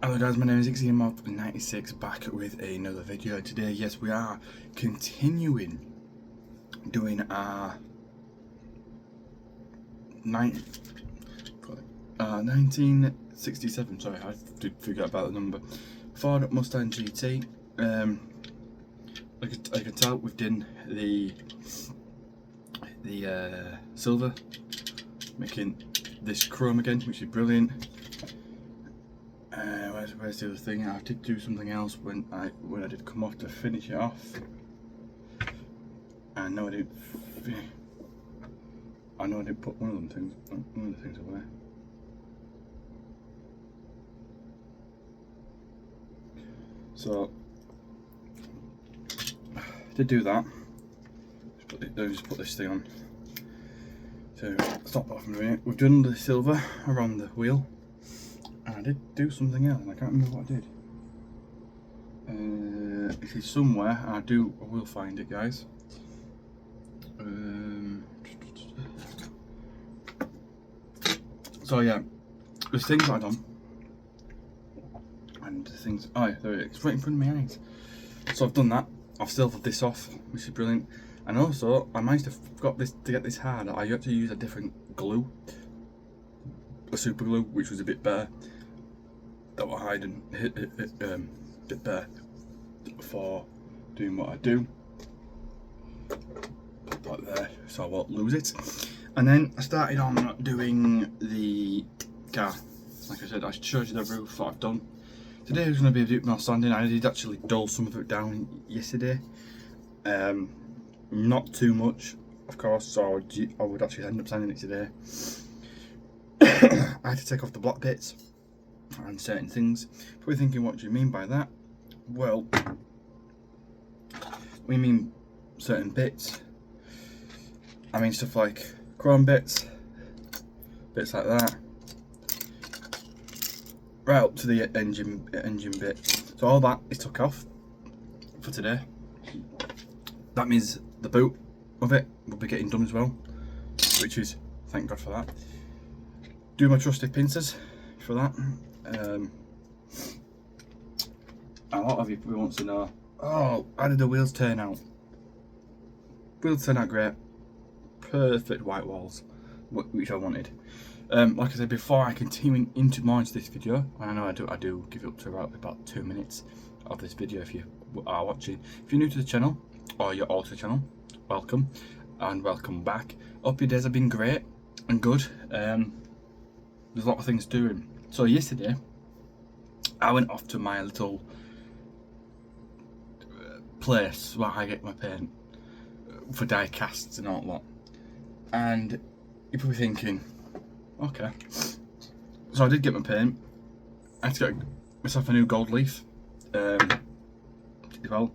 Hello guys, my name is Xenomorph 96, back with another video. Today, yes, we are continuing doing our 1967, sorry, I did forget about the number, Ford Mustang GT. I can tell we've done the silver, making this chrome again, which is brilliant. Where's the other thing? I did do something else when I did come off to finish it off. I know I didn't put one of the things away. So I did do that. Just put this thing on to stop that from doing it. We've done the silver around the wheel. I did do something else, and I can't remember what I did. It is somewhere, and I will find it, guys. So yeah, there's things that I've done, and things. Oh yeah, there it is. It's right in front of my eyes. So I've done that. I've silvered this off, which is brilliant. And also, I managed to get this hard. I had to use a different glue, a super glue, which was a bit better. That will hide and hit bit better for doing what I do. Put that there so I won't lose it. And then I started on doing the car. Like I said, I showed you the roof that I've done. Today was going to be a bit more sanding. I did actually dull some of it down yesterday. Not too much, of course, so I would actually end up sanding it today. I had to take off the black bits and certain things. Probably thinking, what do you mean by that? Well, we mean certain bits. I mean stuff like chrome bits like that, right up to the engine bit. So all that is took off for today. That means the boot of it will be getting done as well, which is, thank God for that. Do my trusty pincers for that. A lot of you probably want to know, oh, how did the wheels turn out? Wheels turned out great. Perfect white walls, which I wanted. Like I said, before I continue into more into this video, and I know I do give it up to about 2 minutes of this video if you are watching. If you're new to the channel, or you're old to the channel, welcome, and welcome back. Hope your days have been great and good. There's a lot of things doing. So yesterday, I went off to my little place where I get my paint for die casts and all that. And you're probably thinking, okay. So I did get my paint. I had to get myself a new gold leaf. Well,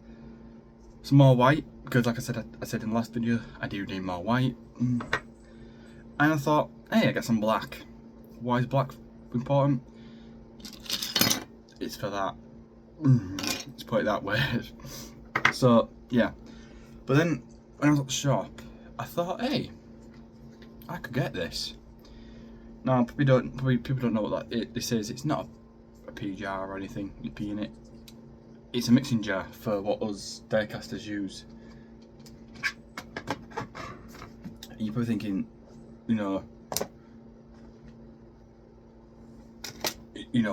some more white, because like I said in the last video, I do need more white. And I thought, hey, I got some black. Why is black important? It's for that. Let's put it that way. So yeah, but then when I was at the shop, I thought, hey, I could get this. Now people don't know what this is. It's not a pea jar or anything. You pee in it. It's a mixing jar for what us diecasters use. You're probably thinking, you know,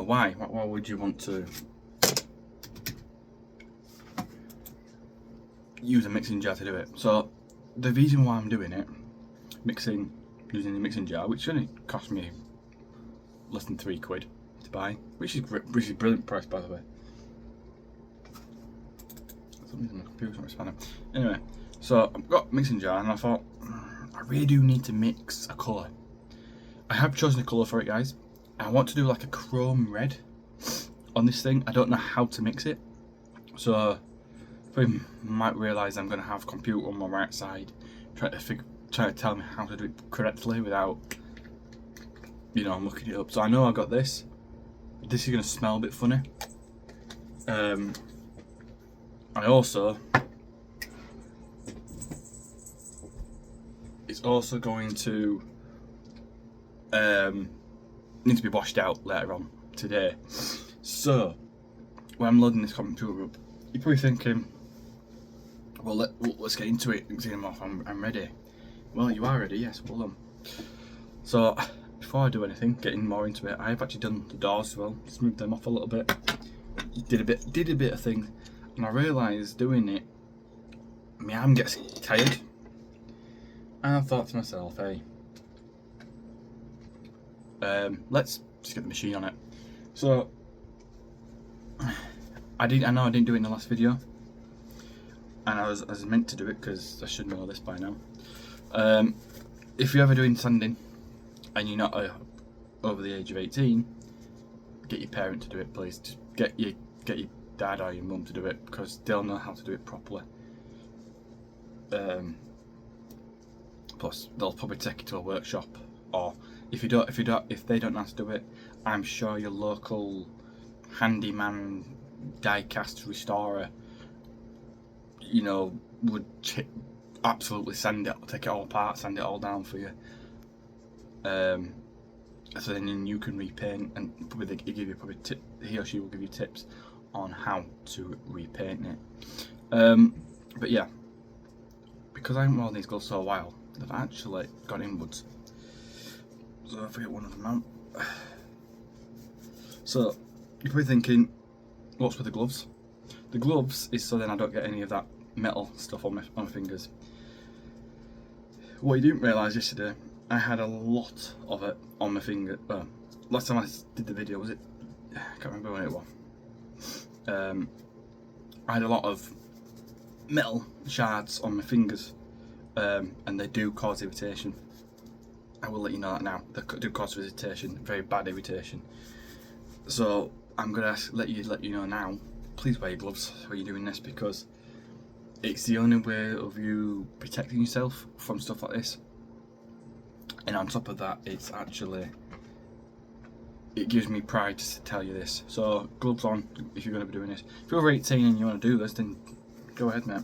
why would you want to use a mixing jar to do it? So the reason why I'm doing it, using the mixing jar, which only cost me less than £3 to buy, which is brilliant price, by the way. Something's on my computer, something's spanner. Anyway, so I've got a mixing jar, and I thought, I really do need to mix a colour. I have chosen a colour for it, guys. I want to do like a chrome red on this thing. I don't know how to mix it, so you might realise I'm going to have computer on my right side trying to tell me how to do it correctly without, I'm looking it up. So I know I got this. This is going to smell a bit funny. I also, it's also going to need to be washed out later on today. So, when I'm loading this computer up, you're probably thinking, well, let's get into it, Xenomorph, I'm ready. Well, you are ready, yes, well done. So, before I do anything, getting more into it, I've actually done the doors as well, just moved them off a little bit, did a bit of things, and I realised doing it, my arm gets tired, and I thought to myself, hey, let's just get the machine on it. So, I know I didn't do it in the last video, and I was meant to do it because I should know this by now. If you're ever doing sanding and you're not over the age of 18, get your parent to do it, please. Just get your dad or your mum to do it, because they'll know how to do it properly. Plus, they'll probably take you to a workshop, or if they don't know how to do it, I'm sure your local handyman, die-cast restorer, you know, would absolutely sand it, take it all apart, sand it all down for you. So then you can repaint, and probably he or she will give you tips on how to repaint it. But yeah, because I haven't worn these gloves for a while, they've actually gone inwards. So if I get one of them out. So you're probably thinking, what's with the gloves? The gloves is so then I don't get any of that metal stuff on my fingers. What you didn't realise yesterday, I had a lot of it on my finger. Last time I did the video, was it? I can't remember when it was. I had a lot of metal shards on my fingers, and they do cause irritation. I will let you know that now. They do cause irritation, very bad irritation. So I'm gonna let you know now. Please wear your gloves when you're doing this, because it's the only way of you protecting yourself from stuff like this. And on top of that, it gives me pride to tell you this. So gloves on if you're going to be doing this. If you're over 18 and you want to do this, then go ahead, mate.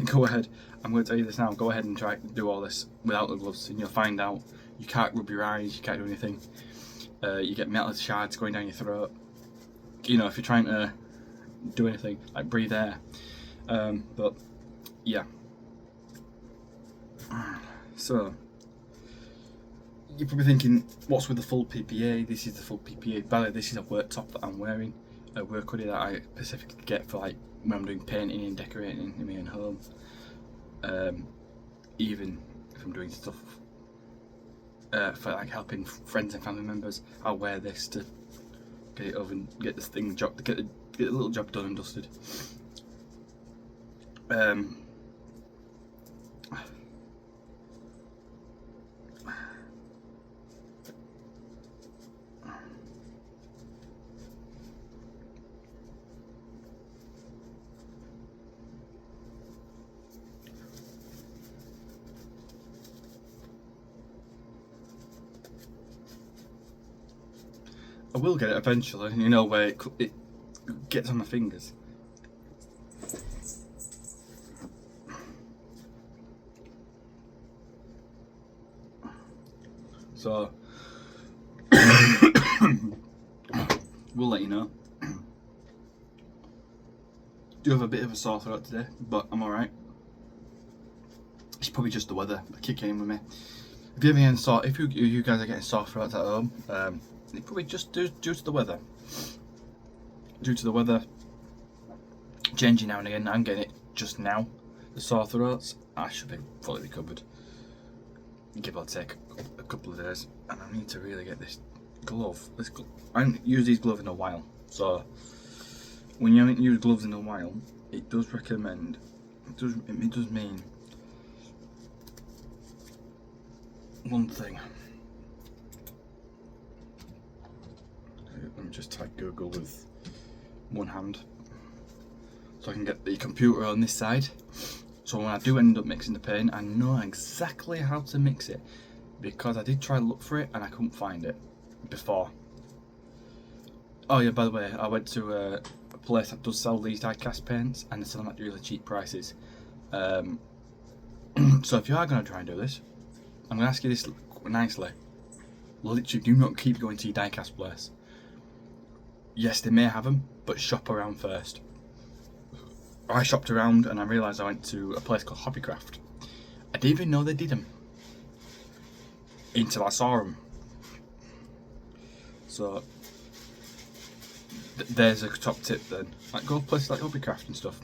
Go ahead. I'm going to tell you this now. Go ahead and try to do all this without the gloves, and you'll find out you can't rub your eyes, you can't do anything. You get metal shards going down your throat. You know, if you're trying to do anything, like breathe air. But yeah. So you're probably thinking, what's with the full PPA? This is the full PPA. By the way, this is a work top that I'm wearing, a work hoodie that I specifically get for like when I'm doing painting and decorating in my own home. Even if I'm doing stuff for like helping friends and family members, I'll wear this to get it over and get this thing get the little job done and dusted. I will get it eventually, you know, where it gets on my fingers. So we'll let you know. Do have a bit of a sore throat today, but I'm alright. It's probably just the weather kicking in with me. If you guys are getting sore throats at home, it's probably just due to the weather. Due to the weather changing now and again. I'm getting it just now. The sore throats, I should be fully recovered, give or take a couple of days. And I need to really get this glove. I haven't used these gloves in a while, so when you haven't used gloves in a while, it does recommend. It does mean one thing. Let me just type Google with one hand, so I can get the computer on this side. So when I do end up mixing the paint, I know exactly how to mix it, because I did try to look for it and I couldn't find it before. Oh yeah, by the way, I went to a place that does sell these die-cast paints, and they sell them at really cheap prices. So if you are going to try and do this, I'm going to ask you this nicely. Literally, do not keep going to your die-cast place. yes, they may have them, but shop around first. I shopped around and I realised I went to a place called Hobbycraft. I didn't even know they did them until I saw them. So there's a top tip then. Like, go to places like Hobbycraft and stuff.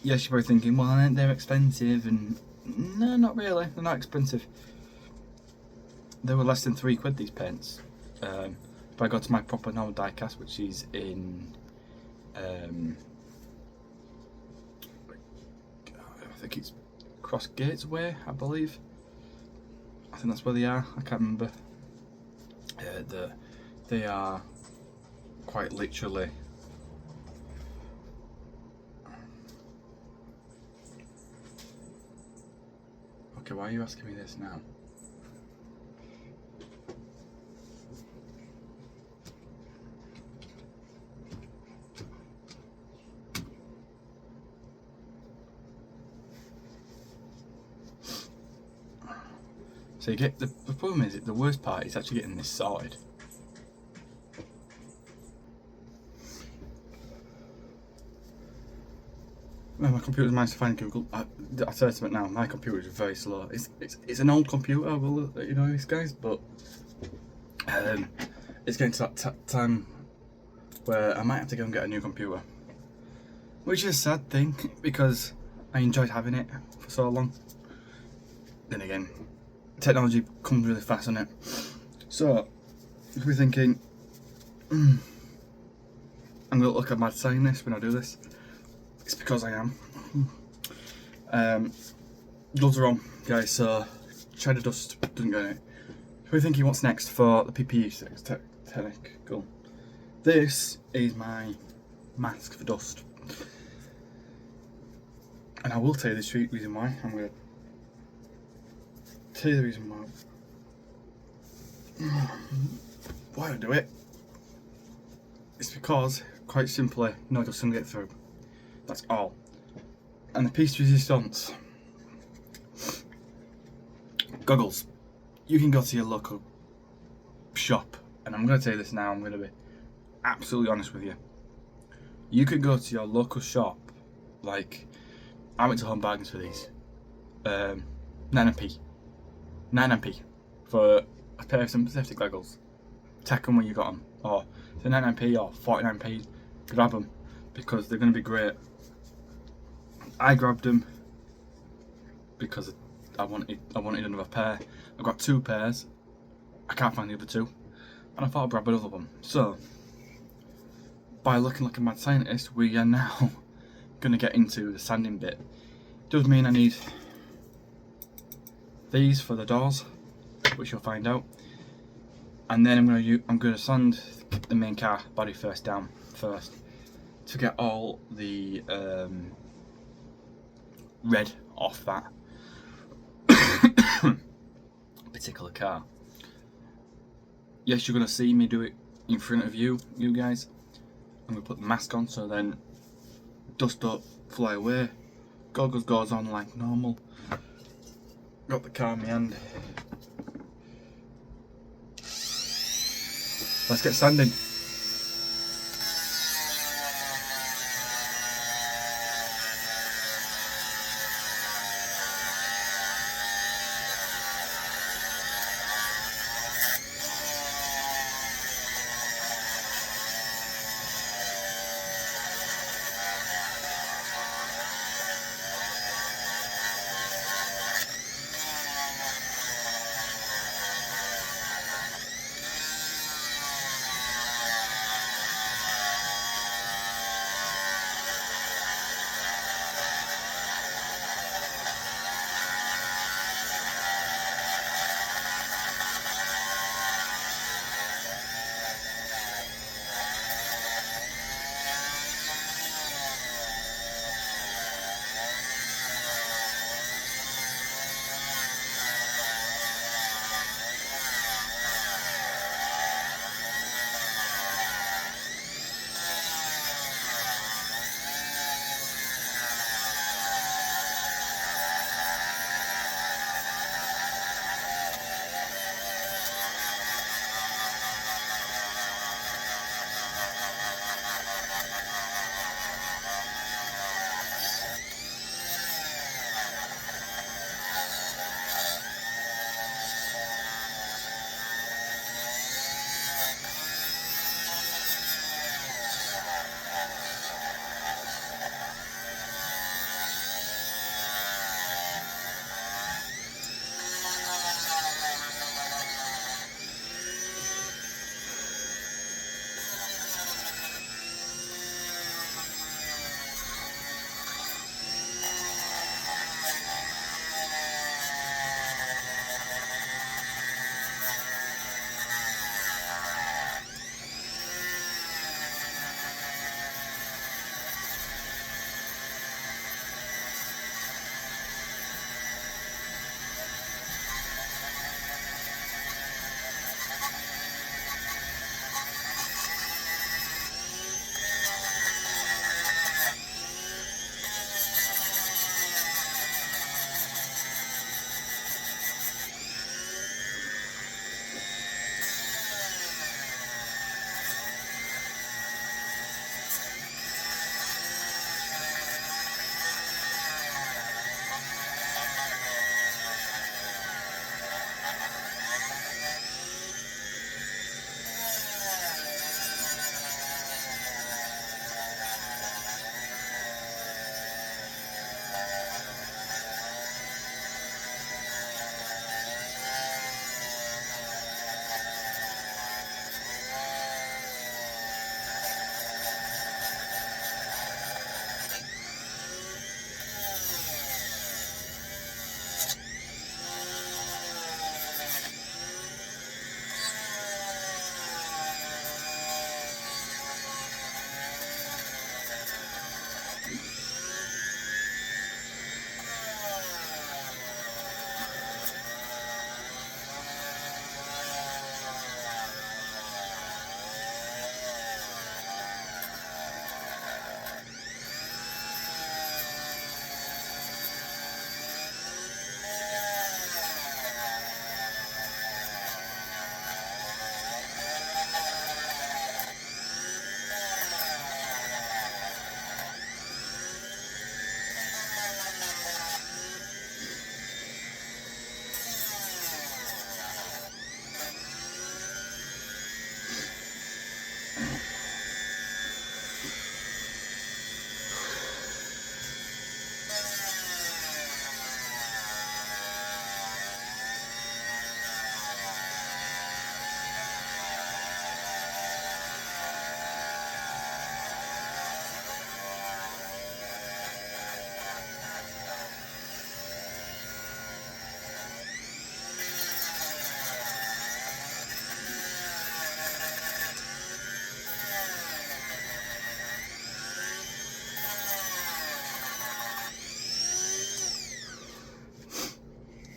Yes, you're probably thinking, well, aren't they expensive? And no, not really. They're not expensive. They were less than £3, these paints. If I go to my proper normal die cast, which is in, I think it's Cross Gatesway, I believe. I think that's where they are. I can't remember. They are quite literally. Okay, why are you asking me this now? So you get the problem is the worst part is actually getting this sorted. Well, my computer's managed to find Google. I tell you something now. My computer is very slow. It's an old computer, I will let you know this, guys. But it's getting to that time where I might have to go and get a new computer, which is a sad thing because I enjoyed having it for so long. Then again, technology comes really fast on it. So you could be thinking, I'm going to look at mad saying this when I do this. It's because I am. Gloves are on, guys, so cheddar dust doesn't get it. So we're thinking, what's next for the PPE technical? This is my mask for dust. And I will tell you the reason why. I'm going to tell you the reason why I do it. It's because, quite simply, no dust can get through. That's all. And the piece resistance. Goggles. You can go to your local shop, and I'm going to tell you this now, I'm going to be absolutely honest with you. You could go to your local shop, like, I went to Home Bargains for these. 9p. 9p for a pair of some safety goggles. Take them when you got them. Or for 99p or 49p, grab them, because they're going to be great. I grabbed them because I wanted another pair. I got 2 pairs. I can't find the other 2, and I thought I'd grab another one. So, by looking like a mad scientist, we are now going to get into the sanding bit. Does mean I need these for the doors, which you'll find out, and then I'm going to sand the main car body down first to get all the red off that particular car. Yes, you're going to see me do it in front of you guys. I'm going to put the mask on so then dust don't fly away. Goggles goes on like normal. Got the car in my hand. Let's get sanding.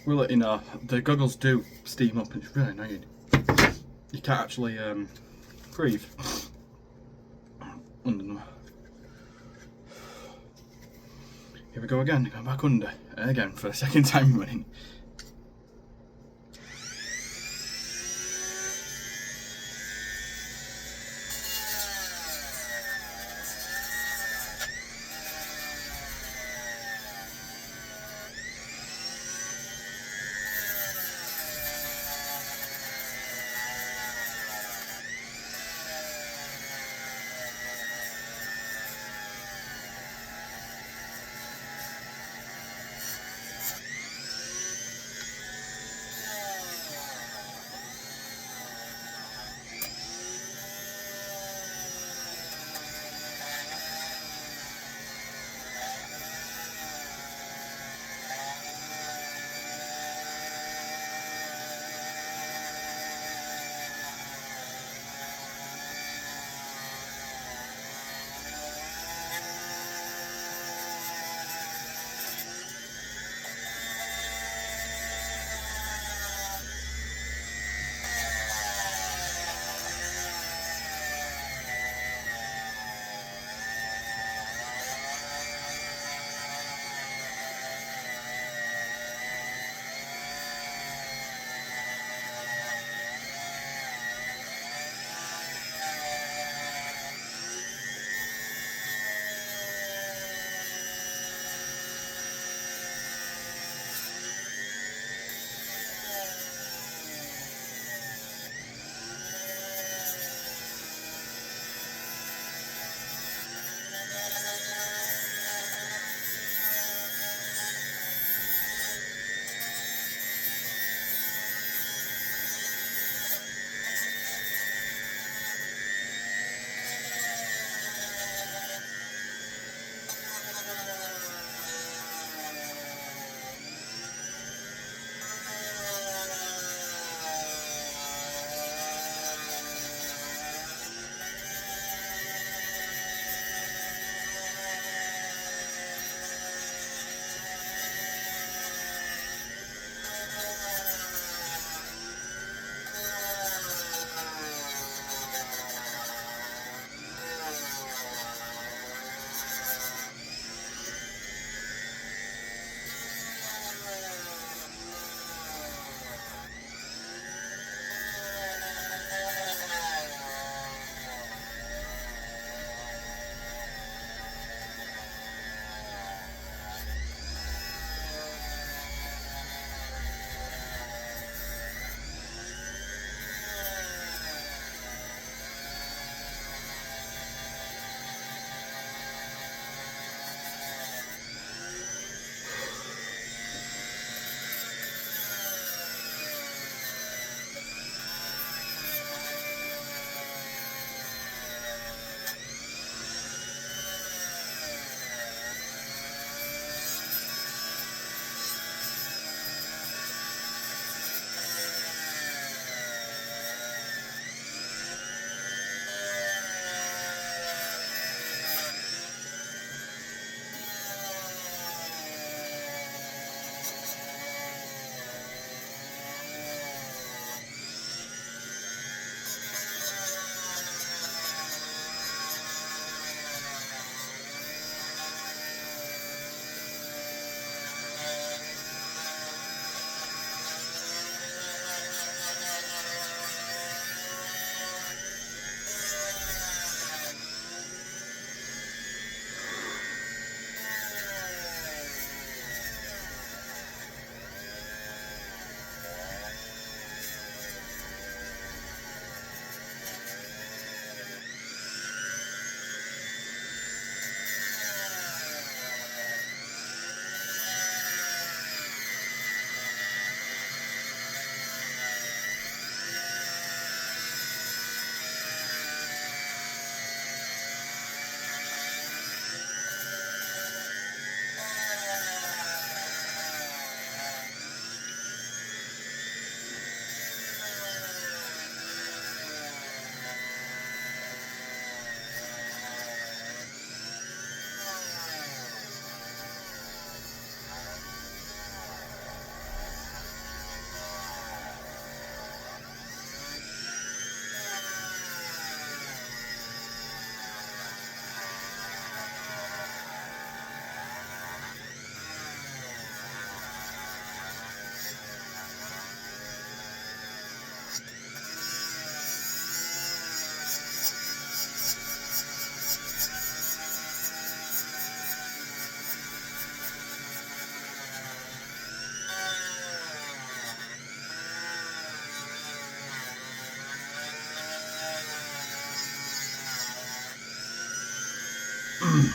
we'll let you know. The goggles do steam up and it's really annoying. You can't actually breathe under them. Here we go again, going back under, again for the second time running. I'm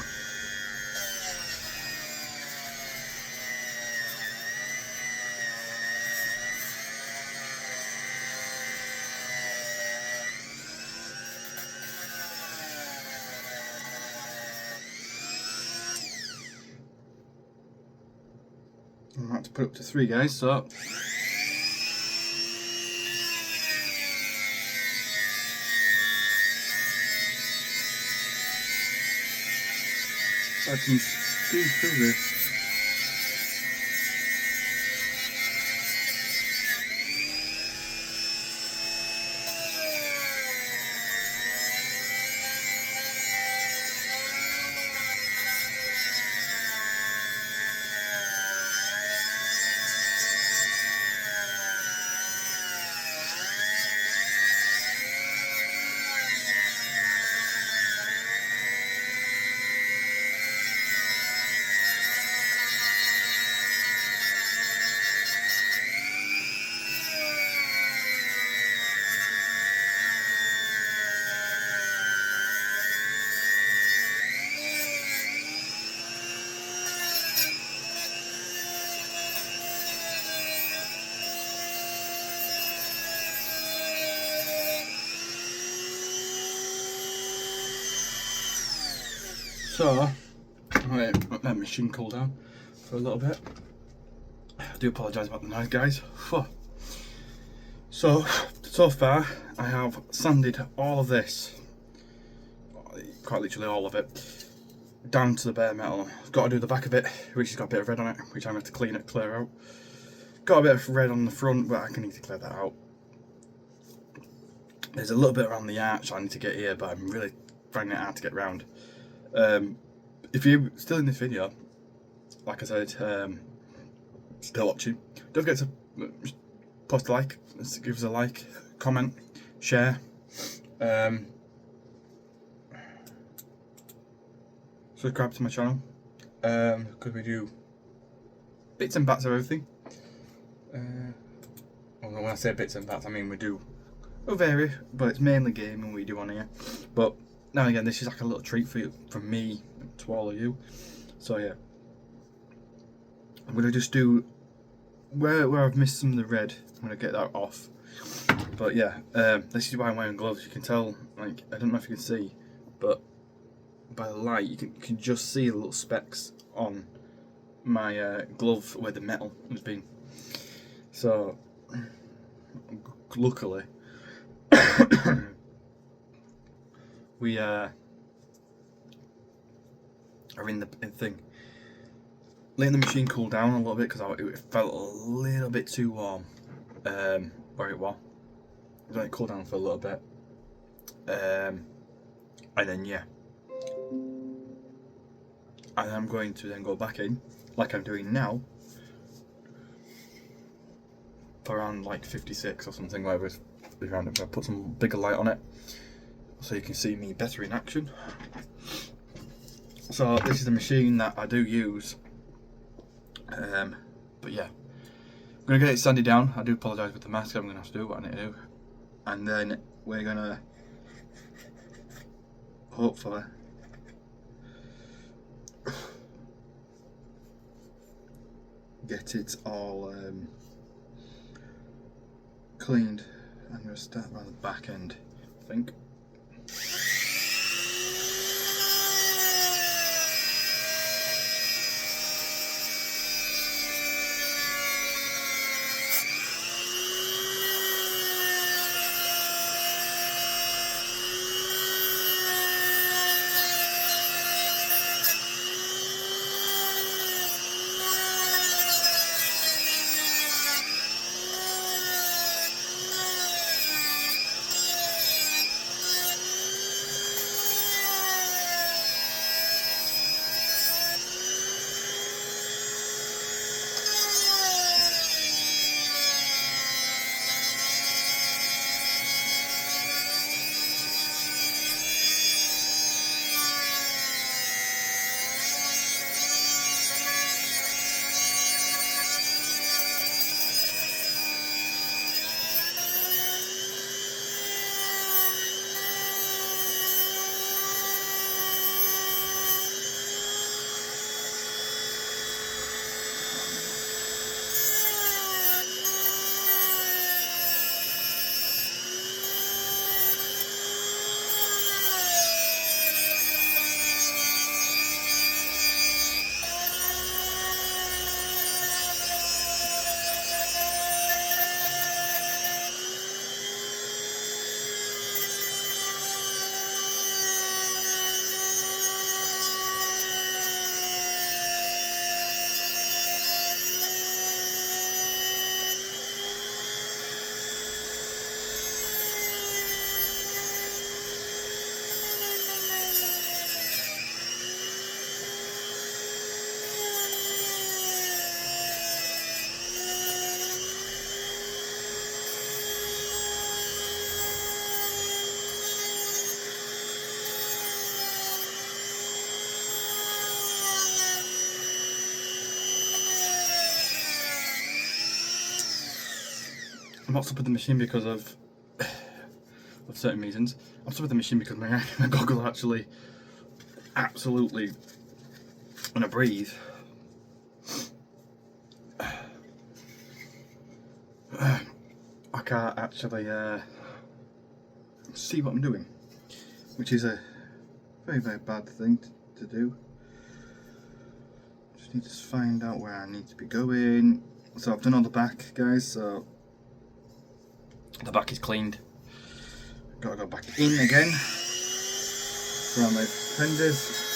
about to put up to 3, guys, so I can speed through this. So, let that machine cool down for a little bit. I do apologise about the noise, guys. So far I have sanded all of this, quite literally all of it, down to the bare metal. I've got to do the back of it, which has got a bit of red on it, which I'm going to have to clear out. Got a bit of red on the front, but I can need to clear that out. There's a little bit around the arch I need to get here, but I'm really finding it hard to get round. If you're still in this video, like I said, still watching, don't forget to post a like, give us a like, comment, share, subscribe to my channel, because we do bits and bats of everything. Well, when I say bits and bats, I mean we vary, but it's mainly gaming we do on here. But now and again, this is like a little treat for you, from me to all of you. So yeah, I'm gonna just do where I've missed some of the red. I'm gonna get that off. But yeah, this is why I'm wearing gloves. You can tell, like, I don't know if you can see, but by the light you can just see the little specks on my glove where the metal has been. So luckily we are in the thing. Letting the machine cool down a little bit because it felt a little bit too warm where it was. Let it cool down for a little bit, and then yeah, and I'm going to then go back in like I'm doing now for around like 56 or something, whatever it's around. I'm going to put some bigger light on it so you can see me better in action. So this is the machine that I do use, but yeah, I'm going to get it sanded down. I do apologise with the mask, I'm going to have to do what I need to do, and then we're going to hopefully get it all cleaned. I'm going to start around the back end, I think. not stopping the machine because of certain reasons. I'm stopping the machine because my goggles are actually absolutely, when I breathe, I can't actually see what I'm doing, which is a very, very bad thing to do. Just need to find out where I need to be going. So I've done all the back, guys, so the back is cleaned. Gotta go back in again for my fenders.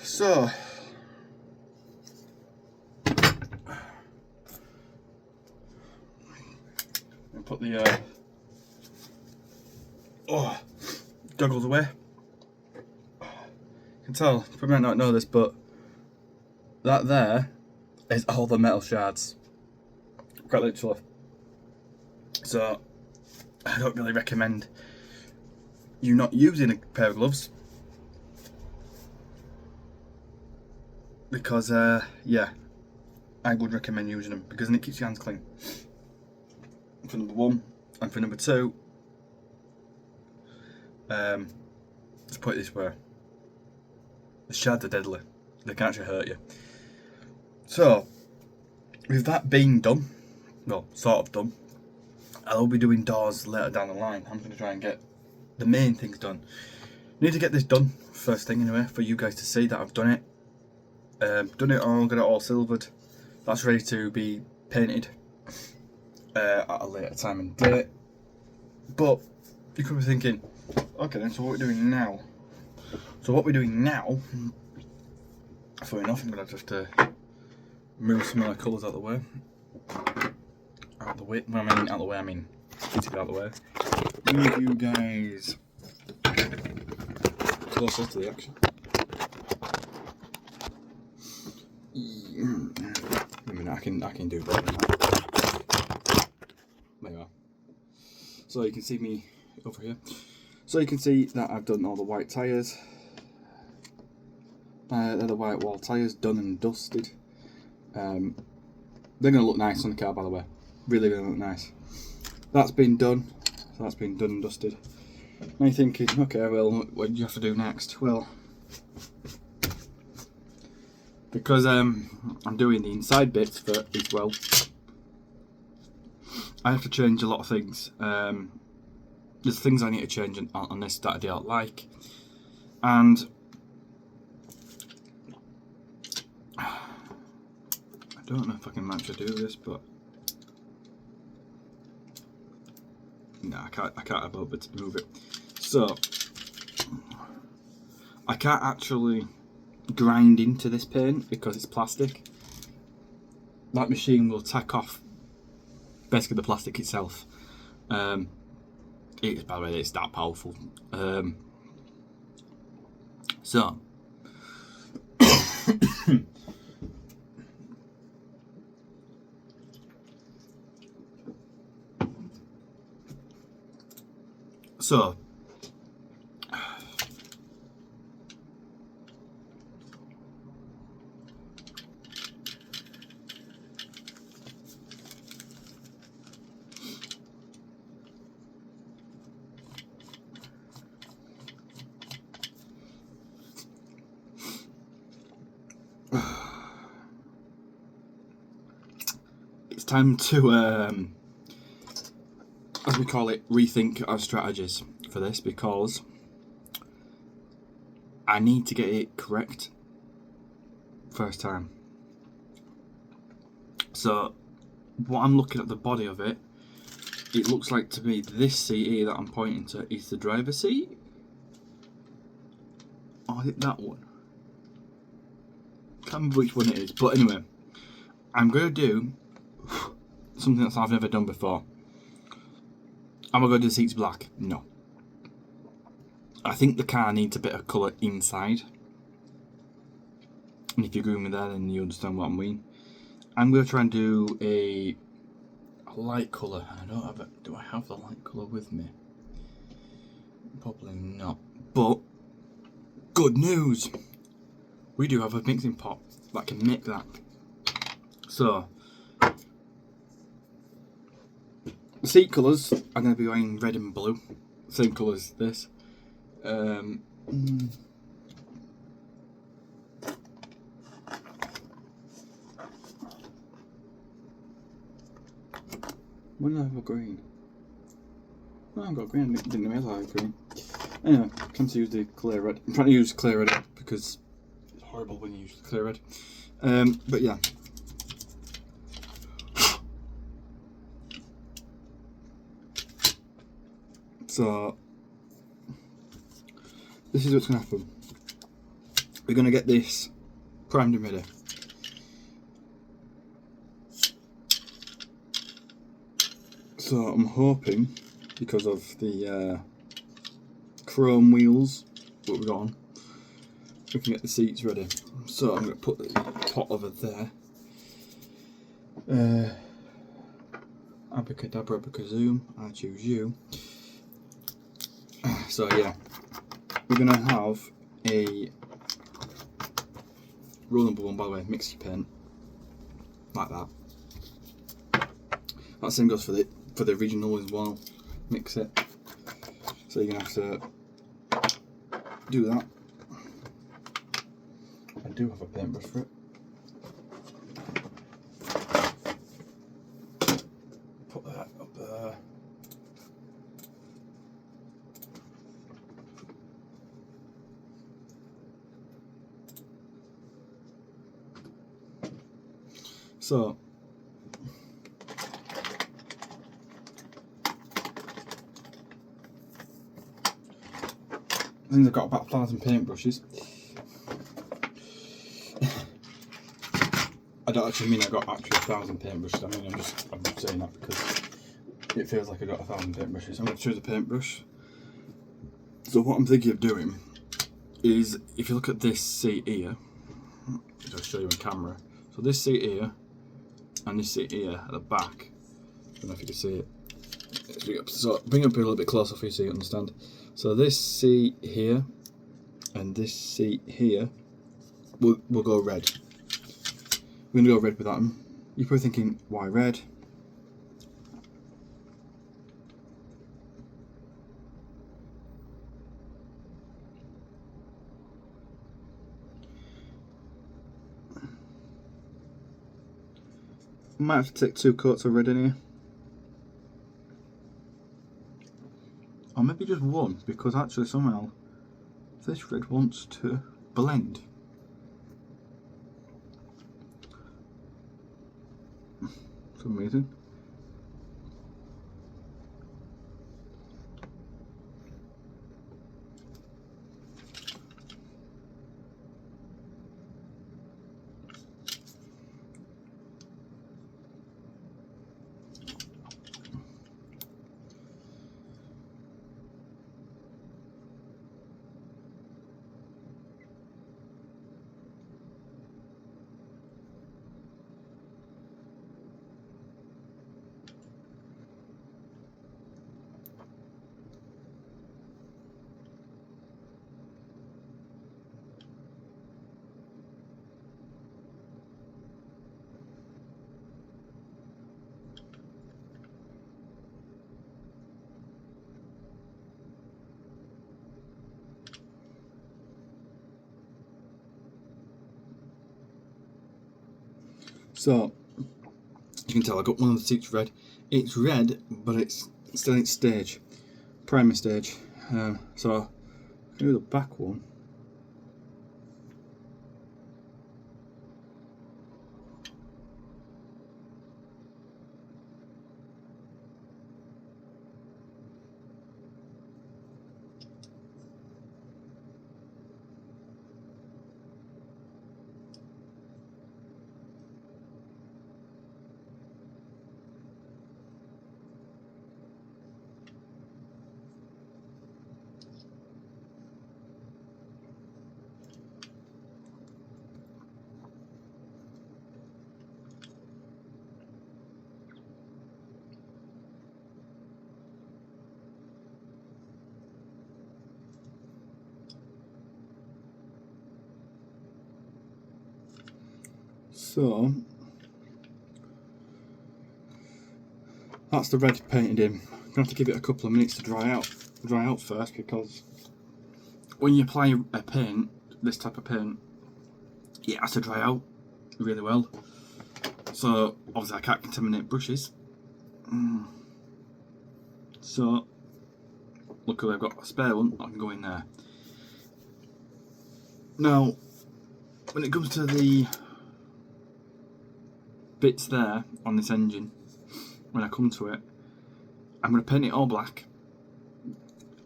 So and put the goggles away. You can tell, you might not know this, but that there is all the metal shards, quite literally. So I don't really recommend you not using a pair of gloves, because yeah, I would recommend using them because then it keeps your hands clean. For number one, And for number 2, let's put it this way. The shads are deadly. They can actually hurt you. So, with that being done, well, sort of done, I'll be doing doors later down the line. I'm going to try and get the main things done. Need to get this done first thing anyway, for you guys to see that I've done it. Done it all, got it all silvered. That's ready to be painted at a later time and date. But you could be thinking, okay then, so what we're doing now? So what we're doing now, funny enough, I'm going to have to move some of the colours out of the way. Out of the way, when I mean out of the way, I mean get it out of the way. Move you guys closer to the action. I mean, I can do better than that. There you are. So you can see me over here. So you can see that I've done all the white tyres. They're the white wall tyres, done and dusted. They're going to look nice on the car, by the way. Really, really look nice. That's been done. So that's been done and dusted. Now you're thinking, okay, well, what do you have to do next? Well, because I'm doing the inside bits for it as well, I have to change a lot of things. There's things I need to change on this that I don't like, and I don't know if I can manage to do this, but no, I can't have over to move it. So I can't actually grind into this paint because it's plastic. That machine will tack off basically the plastic itself. It's, by the way, it's that powerful. So so it's time to, as we call it, rethink our strategies for this, because I need to get it correct first time. So what I'm looking at the body of it, it looks like to me this seat here that I'm pointing to is the driver's seat. Or is it that one? Can't remember which one it is, but anyway, I'm going to do something that I've never done before. Am I going to do the seats black? No. I think the car needs a bit of colour inside. And if you agree with me there, then you understand what I mean. I'm going to try and do a light colour. I don't have it. Do I have the light colour with me? Probably not. But good news! We do have a mixing pot that can make that. So the seat colours are going to be going red and blue, same colour as this. When did I have a green? No, I've got green. I didn't realise I had green. Anyway, I can use the clear red. I'm trying to use clear red because it's horrible when you use clear red. But yeah. So this is what's going to happen. We're going to get this primed and ready. So I'm hoping, because of the chrome wheels that we've got on, we can get the seats ready. So I'm going to put the pot over there. Abracadabra, abracazoom, I choose you. So yeah, we're going to have a rule number one, by the way, mix your paint like that. That same goes for for the original as well. Mix it. So you're gonna have to do that. I do have a paintbrush for it. Put that up there. So I think I've got about 1,000 paintbrushes. I don't actually mean I got actually 1,000 paintbrushes. I mean I'm just saying that because it feels like I got 1,000 paintbrushes. I'm going to choose a paintbrush. So what I'm thinking of doing is, if you look at this seat here, I'll just show you on camera. So this seat here and this seat here at the back. I don't know if you can see it. So bring it up a little bit closer for you so you understand. So this seat here and this seat here will go red. We're going to go red with that one. You're probably thinking, why red? I might have to take 2 coats of red in here. Or maybe just one, because actually somehow this red wants to blend. For some reason. So you can tell I got one of the seats red. It's red, but it's still in stage, primer stage. So I'm gonna do the back one. So that's the red painted in. I'm gonna have to give it a couple of minutes to dry out first, because when you apply a paint, this type of paint, it has to dry out really well. So obviously I can't contaminate brushes. So luckily I've got a spare one that can go in there. Now when it comes to the bits there on this engine, when I come to it, I'm going to paint it all black,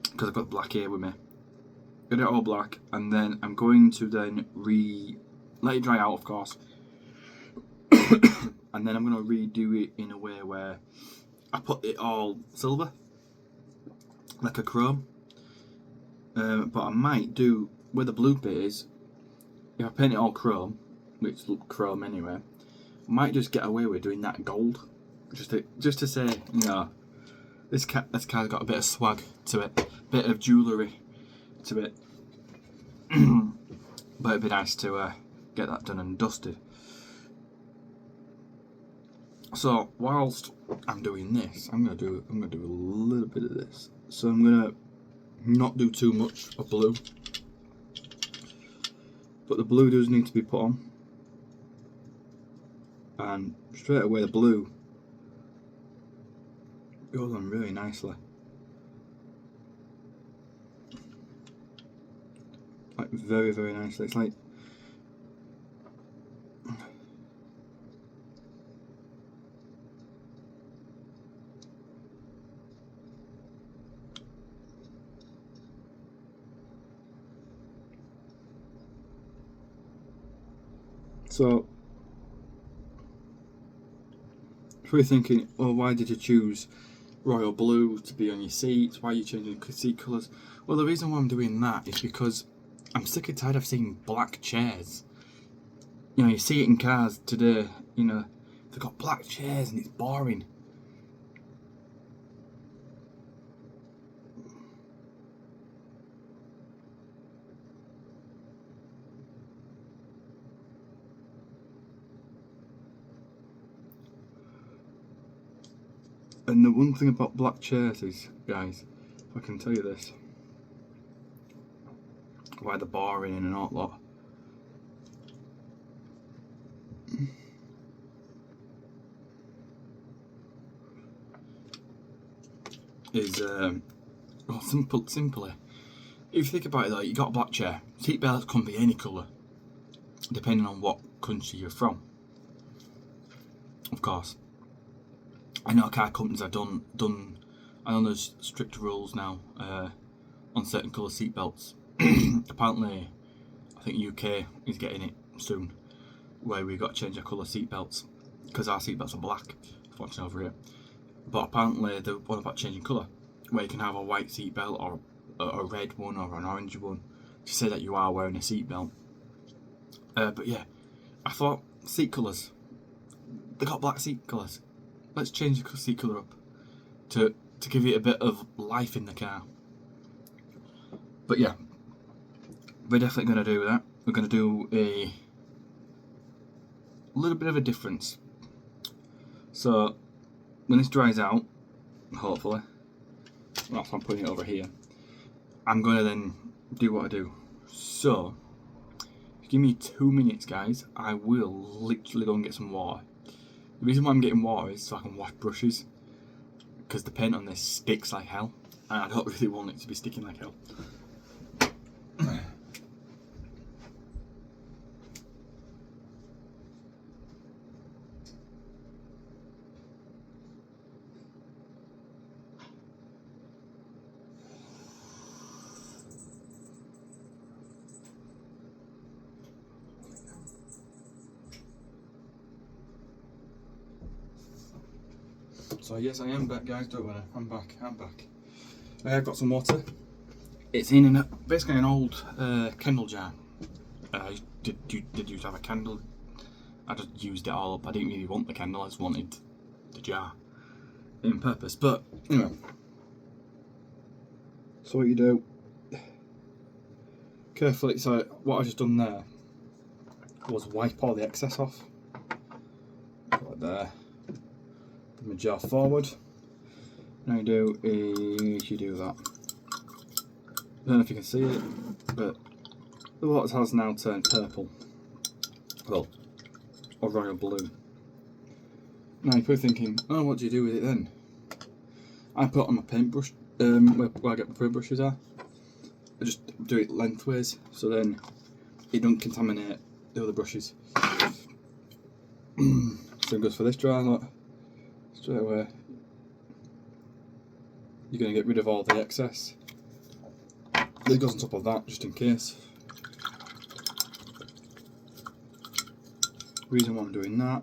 because I've got black here with me. Get it all black, and then I'm going to then let it dry out, of course, and then I'm going to redo it in a way where I put it all silver, like a chrome. But I might do, where the blue bit is, if I paint it all chrome, which looks chrome anyway, I might just get away with doing that gold, just to say, you know, this car's got a bit of swag to it, bit of jewellery to it. But it'd be nice to get that done and dusted. So whilst I'm doing this, I'm gonna do a little bit of this. So I'm gonna not do too much of blue, but the blue does need to be put on, and straight away the blue goes on really nicely, like very, very nicely. It's like so. If you're thinking, well, why did you choose royal blue to be on your seats? Why are you changing seat colours? Well, the reason why I'm doing that is because I'm sick and tired of seeing black chairs. You know, you see it in cars today, you know, they've got black chairs and it's boring. And the one thing about black chairs is, guys, if I can tell you this, why they're boring and all lot, is, well, simply, if you think about it though, you got a black chair, seat belts can be any colour, depending on what country you're from, of course. I know car companies have done. I know there's strict rules now on certain colour seat belts. Apparently, I think UK is getting it soon, where we've got to change our colour seat belts because our seat belts are black. Watching over here, but apparently they're one about changing colour, where you can have a white seat belt or a red one or an orange one to say that you are wearing a seat belt. But yeah, I thought seat colours. They got black seat colours. Let's change the seat colour up to give it a bit of life in the car. But yeah, we're definitely going to do that. We're going to do a little bit of a difference. So when this dries out, hopefully, that's why I'm putting it over here, I'm going to then do what I do. So give me 2 minutes, guys. I will literally go and get some water. The reason why I'm getting water is so I can wash brushes, because the paint on this sticks like hell, and I don't really want it to be sticking like hell. So yes, I am back, guys. Don't worry, I'm back. I've got some water. It's in basically an old candle jar. Did you have a candle? I just used it all up. I didn't really want the candle. I just wanted the jar in purpose. But anyway, so what you do carefully. So what I just done there was wipe all the excess off. Like there. Put my jar forward. Now you do is you do that. I don't know if you can see it, but the water has now turned purple. Well, or royal blue. Now you're probably thinking, oh, what do you do with it then? I put it on my paintbrush, where I get my paintbrushes are. I just do it lengthways, so then it don't contaminate the other brushes. Same goes for this jar, look. Straight away, you're going to get rid of all the excess. This goes on top of that, just in case. Reason why I'm doing that,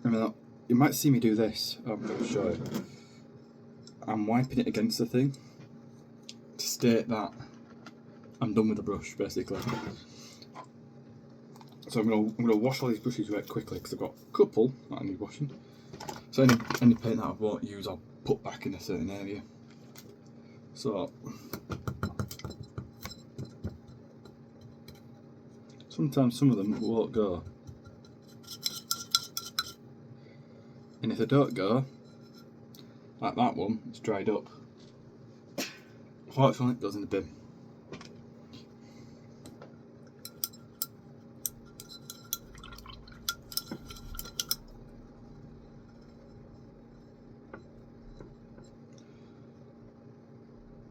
I mean, you might see me do this. I'm going to show you. I'm wiping it against the thing to state that I'm done with the brush, basically. So I'm gonna wash all these brushes very quickly because I've got a couple that I need washing. So any paint that I won't use, I'll put back in a certain area. So sometimes some of them won't go. And if they don't go, like that one, it's dried up. Fortunately, it goes in the bin.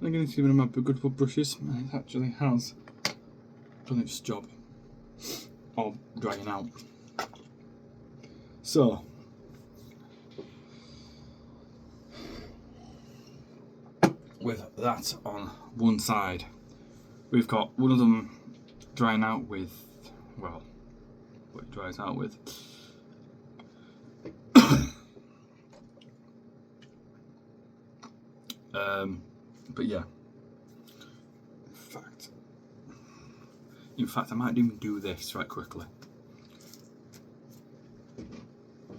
I'm going to see one of my good wood brushes, and it actually has done its job of drying out. So, with that on one side, we've got one of them drying out with, well, what it dries out with. But yeah, in fact, I might even do this right quickly.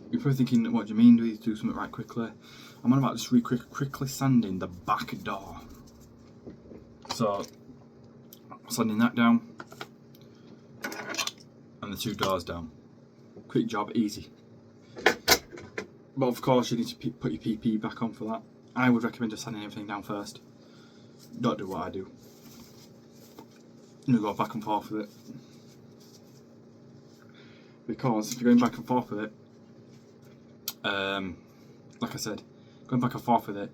You're probably thinking, what do you mean, do you do something right quickly? I'm on about just quickly sanding the back door. So, sanding that down, and the two doors down. Quick job, easy. But of course, you need to put your PP back on for that. I would recommend just sanding everything down first. Don't do what I do. You go back and forth with it. Because if you're going back and forth with it, like I said, going back and forth with it,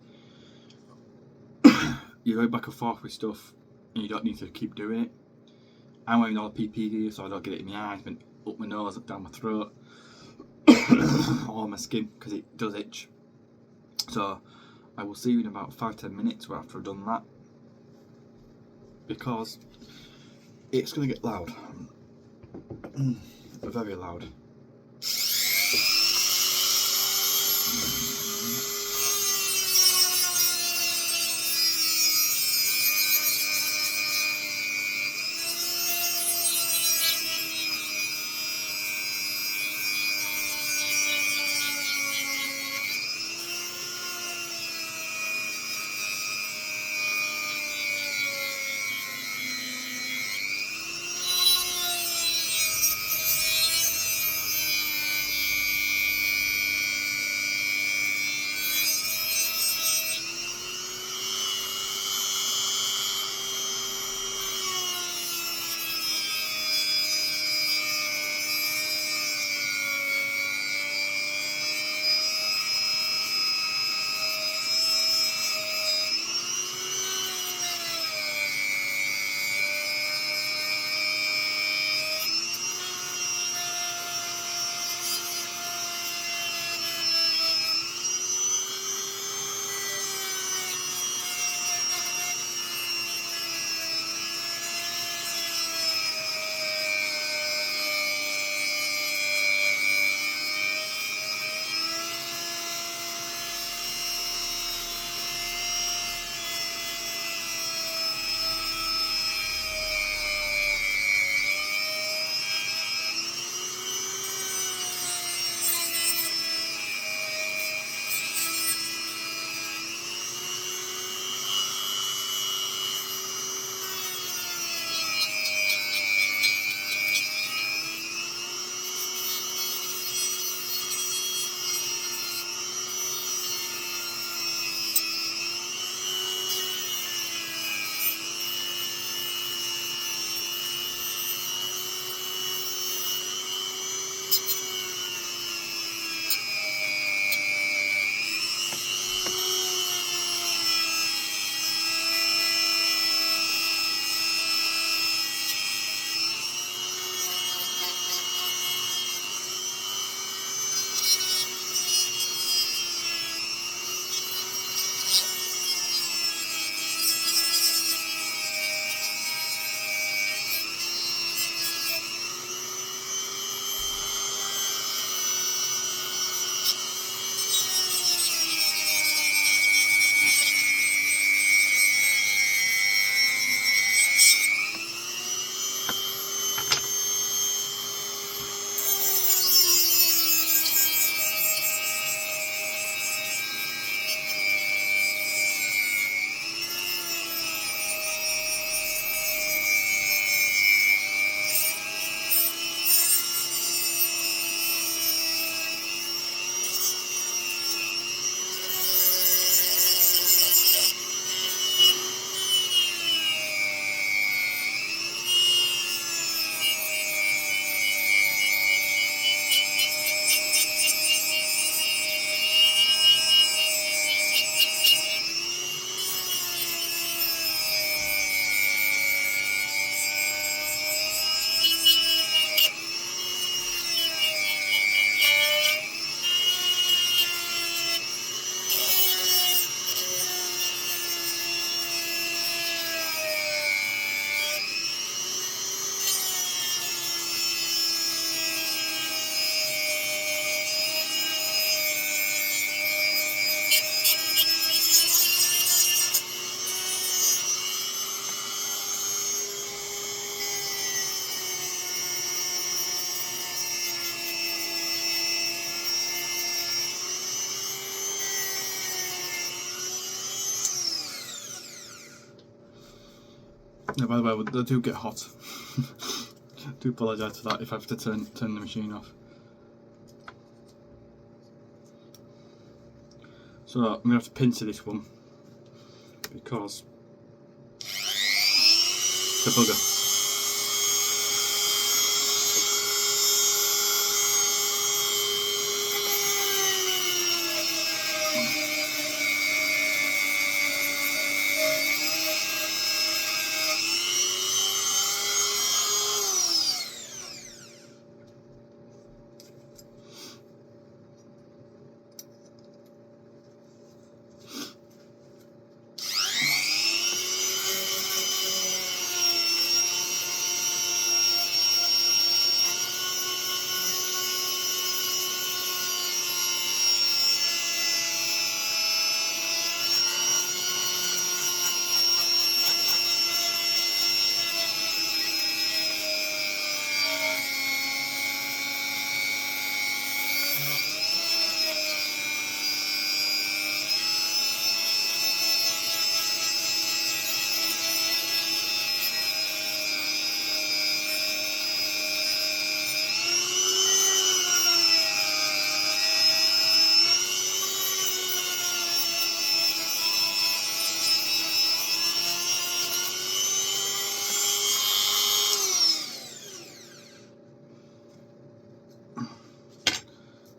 you go back and forth with stuff and you don't need to keep doing it. I'm wearing all the PP here so I don't get it in my eyes, but up my nose, up down my throat, or on my skin, because it does itch. So I will see you in about 5-10 minutes after I've done that, because it's going to get loud. Very loud. Yeah, by the way, they do get hot. Do apologise for that if I have to turn the machine off. So I'm going to have to pincer this one because it's a bugger.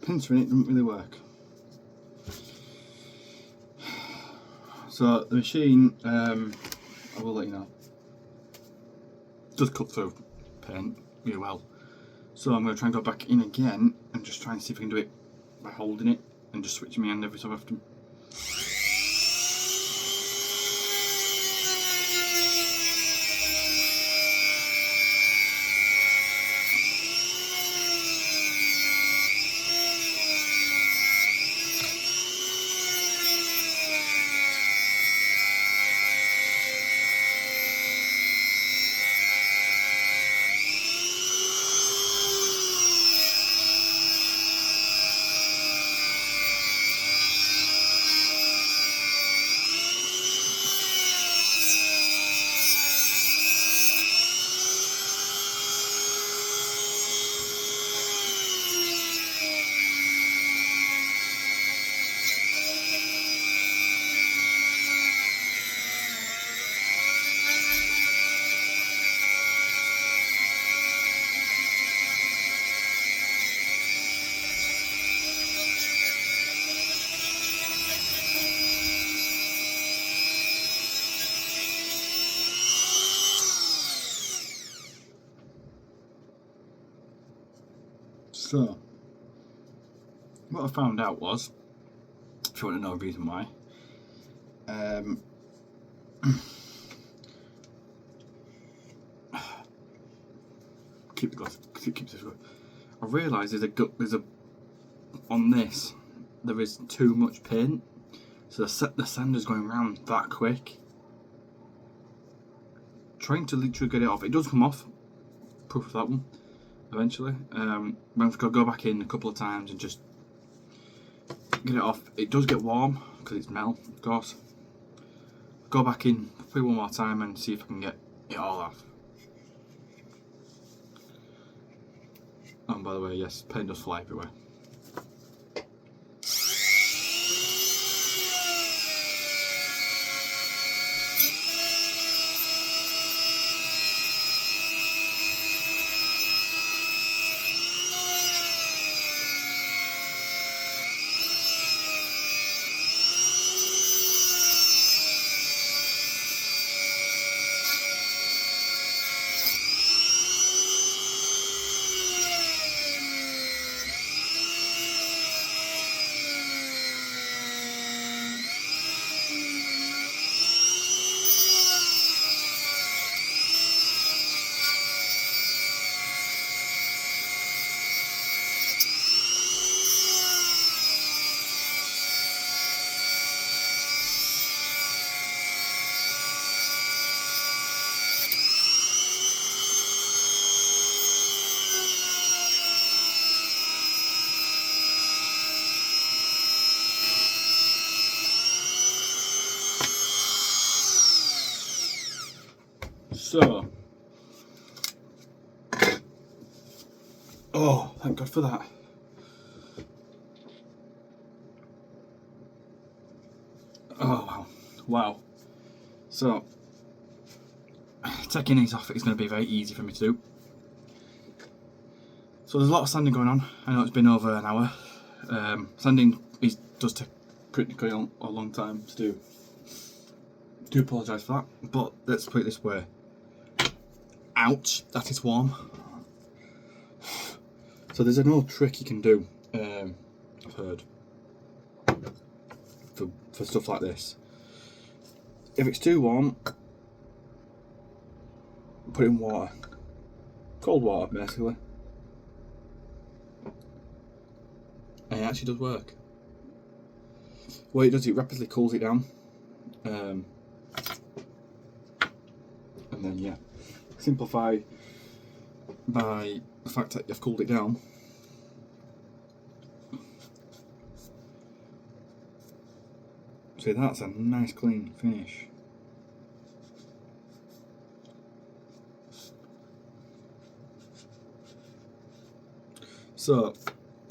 Pincering it didn't really work. So the machine, I will let you know, does cut through paint really well. So I'm going to try and go back in again and just try and see if I can do it by holding it and just switching my hand every so often. So, what I found out was, if you want to know a reason why, keep the glass, keep this going. I realised there's a on this there is too much paint, so the sander's going round that quick. Trying to literally get it off. It does come off. Proof of that one. Eventually, I've got to go back in a couple of times and just get it off. It does get warm because it's metal, of course. Go back in probably one more time and see if I can get it all off. Oh, and by the way, yes, paint does fly everywhere. So, oh, thank God for that. Oh, wow. So, taking these off, it's going to be very easy for me to do. So there's a lot of sanding going on. I know it's been over an hour. Sanding does take critically a long time to do. Do apologise for that, but let's put it this way. Ouch, that is warm. So there's an old trick you can do, I've heard, for stuff like this. If it's too warm, put it in water. Cold water, basically. And it actually does work. What it does, it rapidly cools it down. And then, yeah, simplify by the fact that you've cooled it down. See, that's a nice clean finish. So,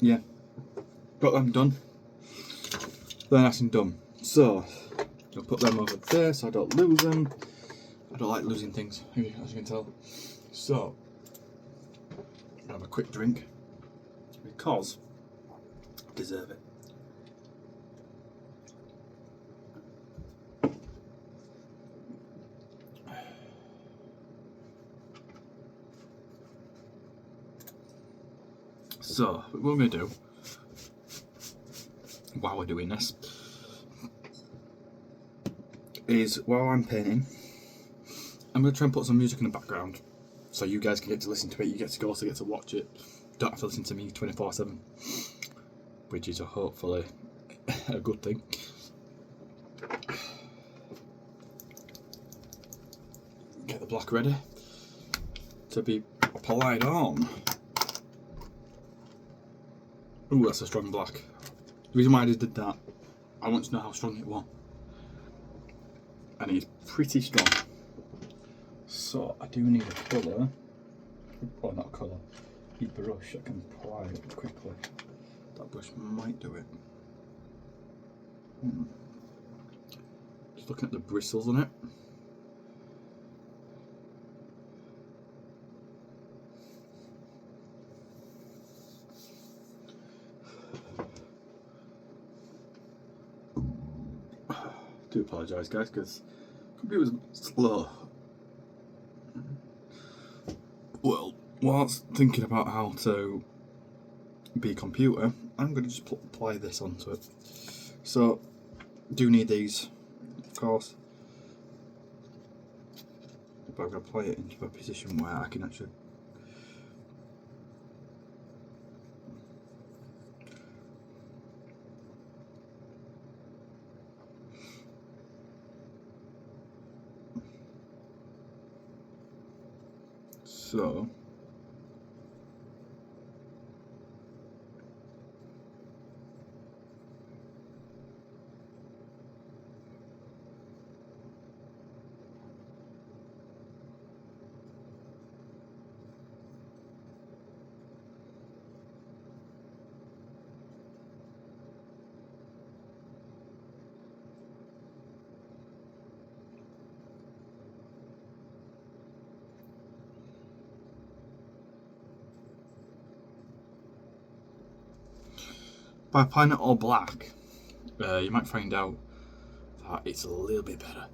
yeah, got them done. They're nice and done. So, I'll put them over there so I don't lose them. I don't like losing things, as you can tell. So, I'll have a quick drink because I deserve it. So, what we're going to do while we're doing this is, while I'm painting, I'm going to try and put some music in the background so you guys can get to listen to it, you get to also get to watch it, don't have to listen to me 24/7, which is hopefully a good thing. Get the black ready to be applied on. Ooh, that's a strong black. The reason why I just did that, I want to know how strong it was. And it's pretty strong. So I do need a colour, or not a colour, a brush that can apply it quickly. That brush might do it. Just looking at the bristles on it. Do apologise, guys, because the computer's slow. Well, whilst thinking about how to be a computer, I'm going to just apply this onto it. So, do need these, of course, but I'm going to apply it into a position where I can actually so. By applying it all black, you might find out that it's a little bit better.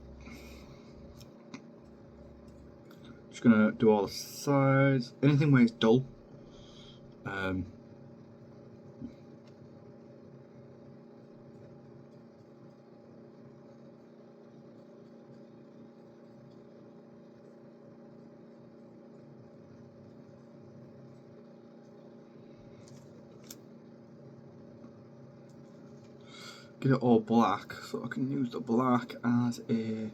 Just gonna do all the sides, anything where it's dull. Get it all black so I can use the black as a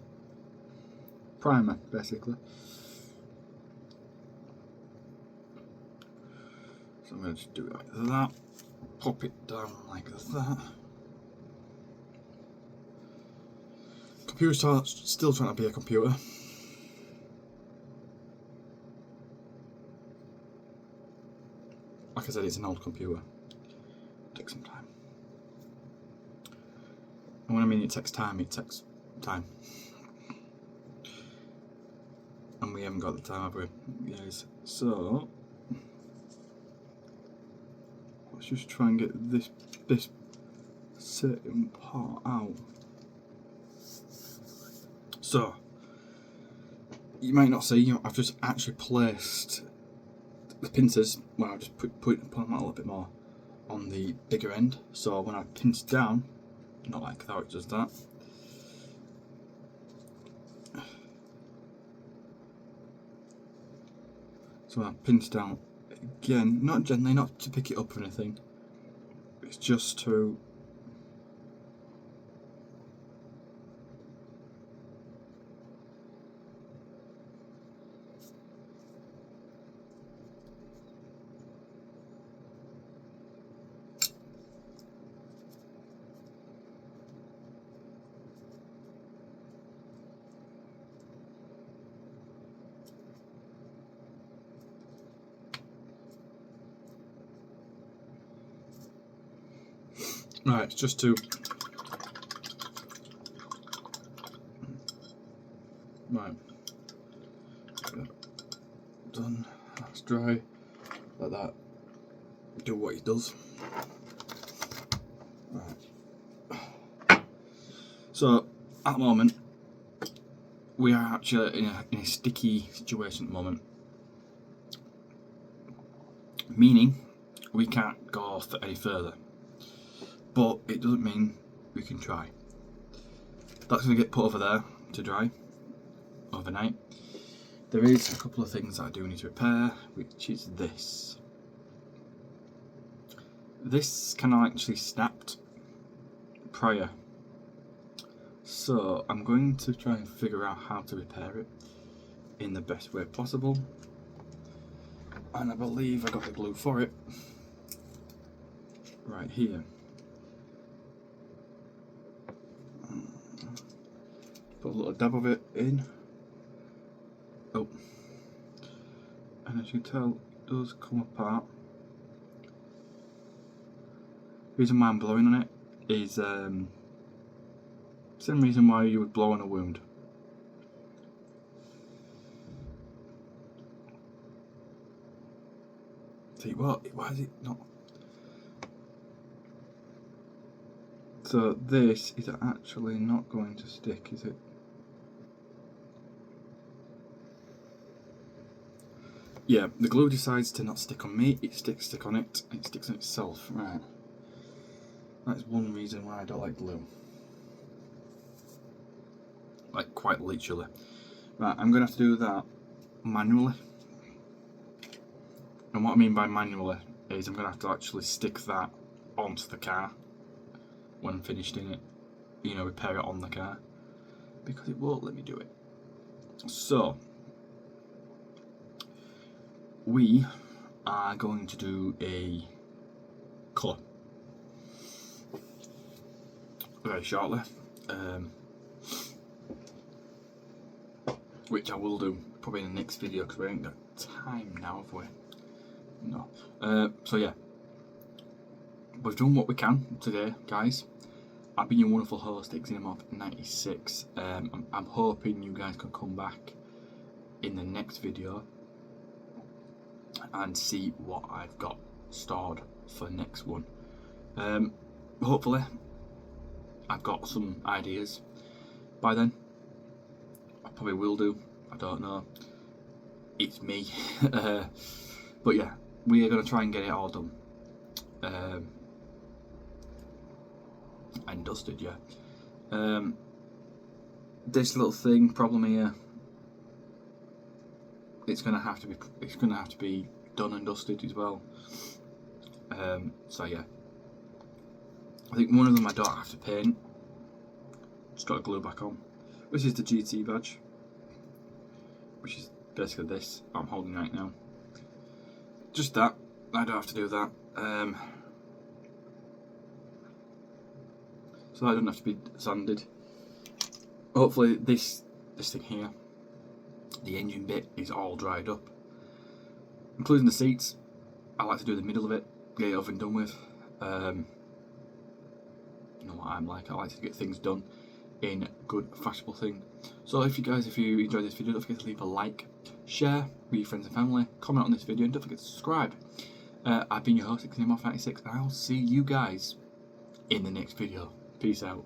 primer, basically. So I'm going to just do it like that, pop it down like that. Computer's still trying to be a computer. like I said, it's an old computer. Takes some time. And when I mean it takes time, it takes time. And we haven't got the time, have we? Yes. So let's just try and get this certain part out. So you might not see, I've just actually placed the pincers, well, I just put them out a little bit more on the bigger end. So when I pinch down, not like how it does that. So when I pinch down again, not gently, not to pick it up or anything. It's just to right, it's just to right. Done. That's dry. Like that. Do what it does. Right. So at the moment, we are actually in a sticky situation at the moment. Meaning, we can't go any further. But it doesn't mean we can try. That's going to get put over there to dry overnight. There is a couple of things that I do need to repair, which is this. This can actually snapped prior. So I'm going to try and figure out how to repair it in the best way possible. And I believe I got the glue for it right here. Put a little dab of it in. Oh, and as you can tell, it does come apart. The reason why I'm blowing on it is same reason why you would blow on a wound. See what? Why is it not? So this is actually not going to stick, is it? Yeah, the glue decides to not stick on me, it stick on it, it sticks on itself, right. That's one reason why I don't like glue. Like, quite literally. Right, I'm going to have to do that manually. And what I mean by manually is I'm going to have to actually stick that onto the car when finished in it. You know, repair it on the car. Because it won't let me do it. So we are going to do a colour very shortly, which I will do probably in the next video because we ain't got time now, have we? No. So yeah, we've done what we can today, guys. I've been your wonderful host, Xenomorph 96. I'm hoping you guys can come back in the next video and see what I've got stored for the next one. Hopefully I've got some ideas by then. I probably will do, I don't know, it's me. But yeah, we are going to try and get it all done and dusted. Yeah, this little problem here, it's going to have to be done and dusted as well. So yeah, I think one of them I don't have to paint, just got to glue back on, which is the GT badge, which is basically this I'm holding right now. Just that, I don't have to do that. So that doesn't have to be sanded. Hopefully this thing here, the engine bit, is all dried up, including the seats. I like to do the middle of it, get it over and done with. You know what I'm like, I like to get things done in good, fashionable thing. So if you enjoyed this video, don't forget to leave a like, share with your friends and family, comment on this video, and don't forget to subscribe. I've been your host, Xenomorph 96, and I'll see you guys in the next video. Peace out.